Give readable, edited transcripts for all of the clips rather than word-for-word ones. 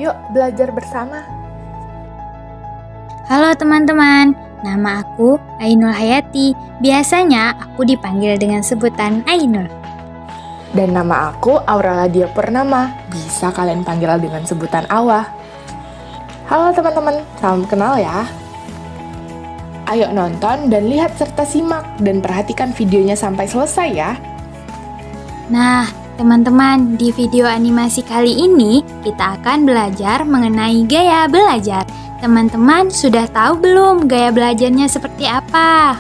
Yuk belajar bersama. Halo teman-teman, nama aku Ainul Hayati. Biasanya aku dipanggil dengan sebutan Ainul. Dan nama aku Aurala Dia Purnama. Bisa kalian panggil dengan sebutan Awa. Halo teman-teman, salam kenal ya. Ayo nonton dan lihat serta simak dan perhatikan videonya sampai selesai ya. Nah, teman-teman, di video animasi kali ini kita akan belajar mengenai gaya belajar. Teman-teman sudah tahu belum gaya belajarnya seperti apa?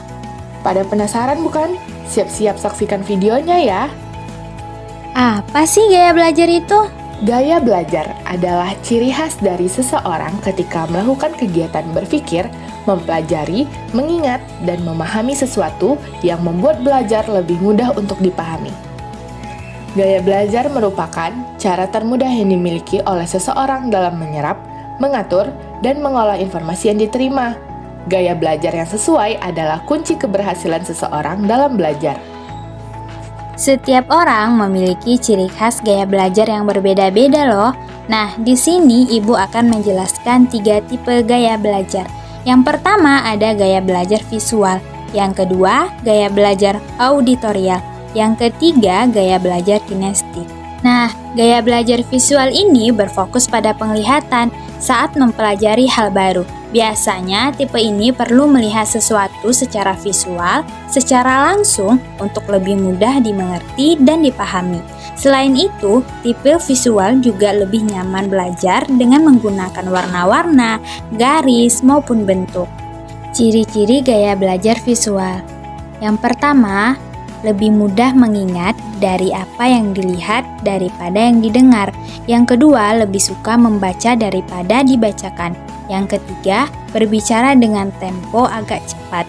Pada penasaran bukan? Siap-siap saksikan videonya ya. Apa sih gaya belajar itu? Gaya belajar adalah ciri khas dari seseorang ketika melakukan kegiatan berpikir, mempelajari, mengingat, dan memahami sesuatu yang membuat belajar lebih mudah untuk dipahami. Gaya belajar merupakan cara termudah yang dimiliki oleh seseorang dalam menyerap, mengatur, dan mengolah informasi yang diterima. Gaya belajar yang sesuai adalah kunci keberhasilan seseorang dalam belajar. Setiap orang memiliki ciri khas gaya belajar yang berbeda-beda loh. Nah, di sini Ibu akan menjelaskan 3 tipe gaya belajar. Yang pertama ada gaya belajar visual, yang kedua gaya belajar auditorial, yang ketiga gaya belajar kinestik. Nah, gaya belajar visual ini berfokus pada penglihatan saat mempelajari hal baru. Biasanya tipe ini perlu melihat sesuatu secara visual, secara langsung untuk lebih mudah dimengerti dan dipahami. Selain itu, tipe visual juga lebih nyaman belajar dengan menggunakan warna-warna, garis, maupun bentuk. Ciri-ciri gaya belajar visual. Yang pertama, lebih mudah mengingat dari apa yang dilihat daripada yang didengar. Yang kedua, lebih suka membaca daripada dibacakan. Yang ketiga, berbicara dengan tempo agak cepat.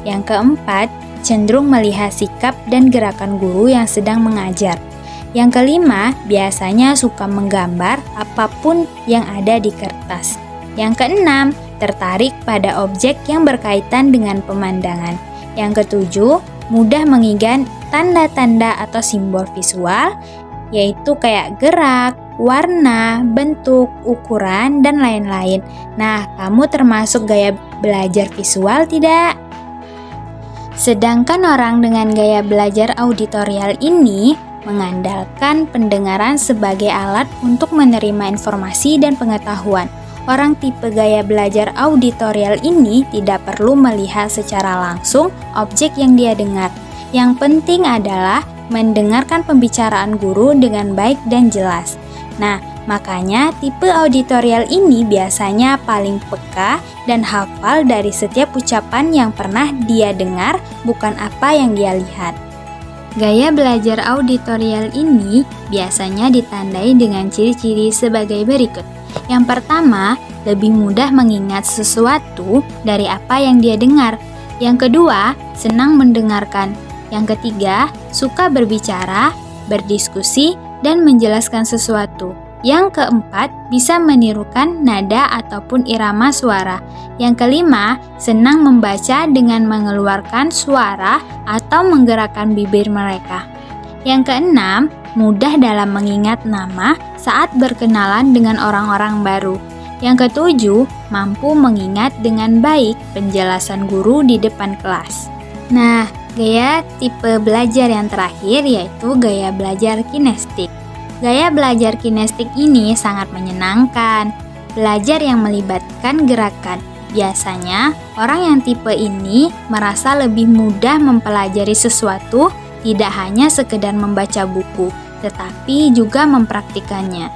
Yang keempat, cenderung melihat sikap dan gerakan guru yang sedang mengajar. Yang kelima, biasanya suka menggambar apapun yang ada di kertas. Yang keenam, tertarik pada objek yang berkaitan dengan pemandangan. Yang ketujuh, mudah mengingat tanda-tanda atau simbol visual, yaitu kayak gerak, warna, bentuk, ukuran, dan lain-lain. Nah, kamu termasuk gaya belajar visual tidak? Sedangkan orang dengan gaya belajar auditorial ini mengandalkan pendengaran sebagai alat untuk menerima informasi dan pengetahuan. Orang tipe gaya belajar auditorial ini tidak perlu melihat secara langsung objek yang dia dengar. Yang penting adalah mendengarkan pembicaraan guru dengan baik dan jelas. Nah, makanya tipe auditorial ini biasanya paling peka dan hafal dari setiap ucapan yang pernah dia dengar, bukan apa yang dia lihat. Gaya belajar auditorial ini biasanya ditandai dengan ciri-ciri sebagai berikut. Yang pertama, lebih mudah mengingat sesuatu dari apa yang dia dengar. Yang kedua, senang mendengarkan. Yang ketiga, suka berbicara, berdiskusi, dan menjelaskan sesuatu. Yang keempat, bisa menirukan nada ataupun irama suara. Yang kelima, senang membaca dengan mengeluarkan suara atau menggerakkan bibir mereka. Yang keenam, mudah dalam mengingat nama saat berkenalan dengan orang-orang baru. Yang ketujuh, mampu mengingat dengan baik penjelasan guru di depan kelas. Nah, gaya tipe belajar yang terakhir yaitu gaya belajar kinestik. Gaya belajar kinestik ini sangat menyenangkan. Belajar yang melibatkan gerakan. Biasanya, orang yang tipe ini merasa lebih mudah mempelajari sesuatu, tidak hanya sekedar membaca buku, tetapi juga mempraktikannya.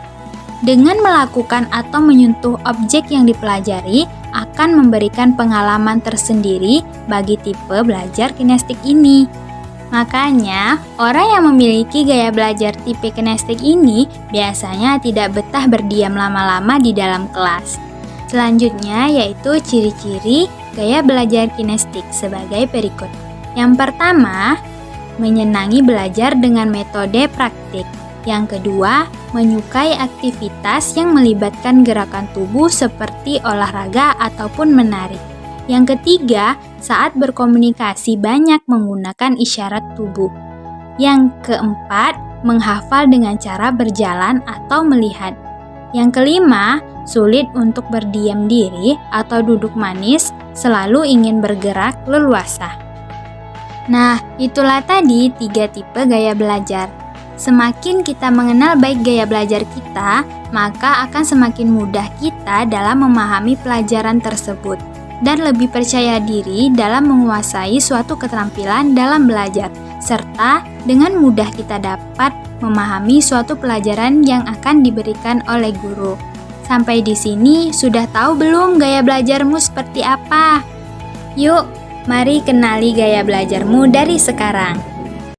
Dengan melakukan atau menyentuh objek yang dipelajari, akan memberikan pengalaman tersendiri bagi tipe belajar kinestik ini. Makanya, orang yang memiliki gaya belajar tipe kinestik ini biasanya tidak betah berdiam lama-lama di dalam kelas. Selanjutnya yaitu ciri-ciri gaya belajar kinestik sebagai berikut. Yang pertama, menyenangi belajar dengan metode praktik. Yang kedua, menyukai aktivitas yang melibatkan gerakan tubuh seperti olahraga ataupun menari. Yang ketiga, saat berkomunikasi banyak menggunakan isyarat tubuh. Yang keempat, menghafal dengan cara berjalan atau melihat. Yang kelima, sulit untuk berdiam diri atau duduk manis, selalu ingin bergerak leluasa. Nah, itulah tadi 3 tipe gaya belajar. Semakin kita mengenal baik gaya belajar kita, maka akan semakin mudah kita dalam memahami pelajaran tersebut dan lebih percaya diri dalam menguasai suatu keterampilan dalam belajar, serta dengan mudah kita dapat memahami suatu pelajaran yang akan diberikan oleh guru. Sampai di sini sudah tahu belum gaya belajarmu seperti apa? Yuk, mari kenali gaya belajarmu dari sekarang.